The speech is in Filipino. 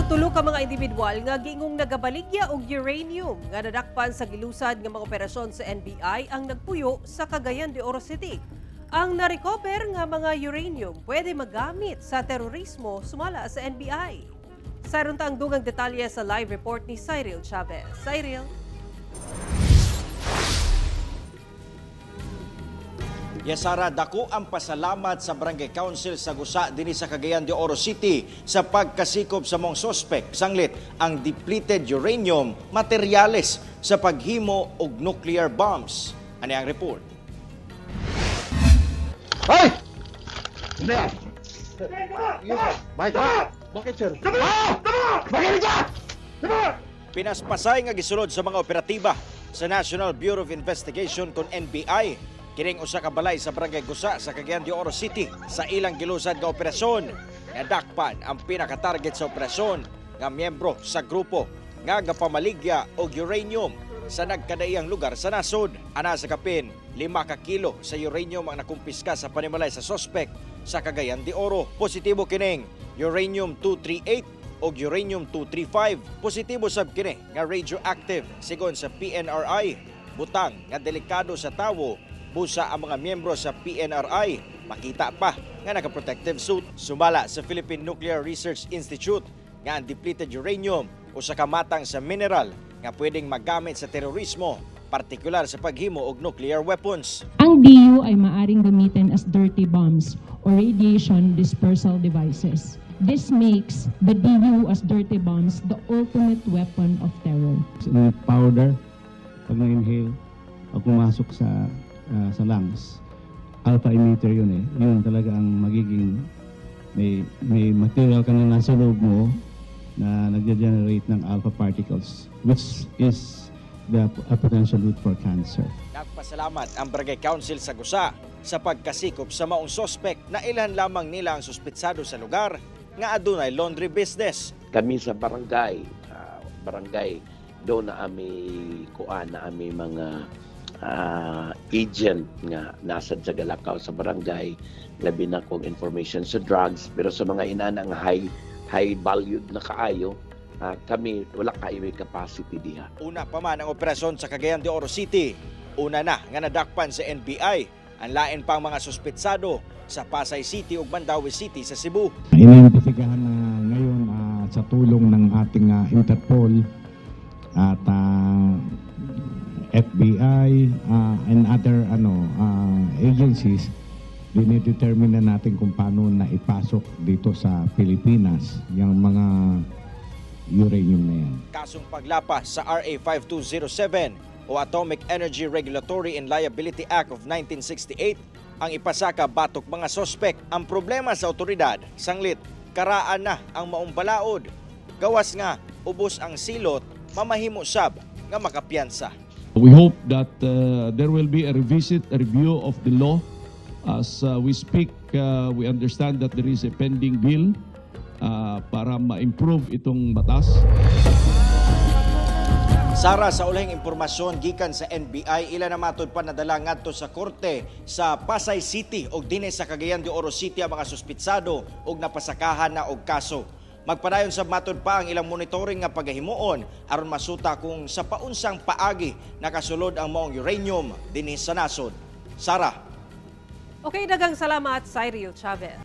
Tulo ka mga individual nga giingong nagabaligya og uranium nga nadakpan sa gilusad nga mga operasyon sa NBI ang nagpuyo sa Cagayan de Oro City. Ang narecover nga mga uranium pwede magamit sa terorismo sumala sa NBI. Sayron ta ang dugang detalye sa live report ni Cyril Chavez. Cyril. Yasara, dako ang pasalamat sa Barangay Council sa Gusa dinhi sa Cagayan de Oro City sa pagkasikop sa mong sospek sanglit ang depleted uranium materyales sa paghimo og nuclear bombs. Ani ang report? Hoy! Hindi! Bakit, sir? Bakit ka? Pinaspasay nga gisulod sa mga operatiba sa National Bureau of Investigation kon NBI kining usa ka balay sa Barangay Gusa sa Cagayan de Oro City sa ilang gilusad nga operasyon. Nadakpan ang pinaka-target sa operasyon nga miyembro sa grupo nga gapamaligya og uranium sa nagkadaiyang lugar sa nasod. Ana sa kapin 5 ka kilo sa uranium ang nakumpiska sa panimalay sa sospek sa Cagayan de Oro. Positibo kining uranium-238 o uranium-235. Positibo sab kini nga radioactive sigon sa PNRI. Butang nga delikado sa tawo busa ang mga miyembro sa PNRI. Makita pa nga naka-protective suit. Sumala sa Philippine Nuclear Research Institute nga ang depleted uranium o sa kamatang sa mineral nga pwedeng magamit sa terorismo, partikular sa paghimo og nuclear weapons. Ang DU ay maaring gamitin as dirty bombs or radiation dispersal devices. This makes the DU as dirty bombs the ultimate weapon of terror. Powder, pag na-inhale, pag pumasok sa lungs, alpha emitter yun eh. Yun talaga ang magiging may material ka na nasa loob mo na nag-generate ng alpha particles, which is a potential route for cancer. Nagpasalamat ang Barangay Council sa Gusa sa pagkasikop sa maong sospek na ilan lamang nila ang suspitsado sa lugar nga adunay laundry business. Kami sa barangay, doon na ami kuan na ami mga agent nga nasa Jagalakaw sa barangay, labi na kong information sa drugs, pero sa mga inana nga high valued na kaayo, kami wala kayo capacity diha. Una pa man ang operasyon sa Cagayan de Oro City. Una na nga nadakpan sa NBI ang lain pang mga suspitsado sa Pasay City ug Mandaue City sa Cebu. Inimbestigahan na ngayon sa tulong ng ating Interpol at FBI and other agencies, dinidetermine na natin kung paano na ipasok dito sa Pilipinas yung mga uranium na yan. Kasong paglapas sa RA 5207 o Atomic Energy Regulatory and Liability Act of 1968 ang ipasaka batok mga sospek. Ang problema sa otoridad, sanglit, karaan na ang maumbalaod. Gawas nga, ubos ang silot, mamahimo sab nga makapiyansa. We hope that there will be a review of the law. As we speak, we understand that there is a pending bill para ma-improve itong batas. Sara, sa ulahing impormasyon gikan sa NBI, ilan na matod pa nadala ngadto sa korte sa Pasay City ug dinhi sa Cagayan de Oro City ang mga suspitsado ug napasakahan na og kaso. Magpadayon sa matod pa ang ilang monitoring nga pagahimuon aron masuta kung sa paunsang paagi nakasulod ang maong uranium dinhi sa nasod. Sara. Okay, dagang salamat, Cyril Chavez.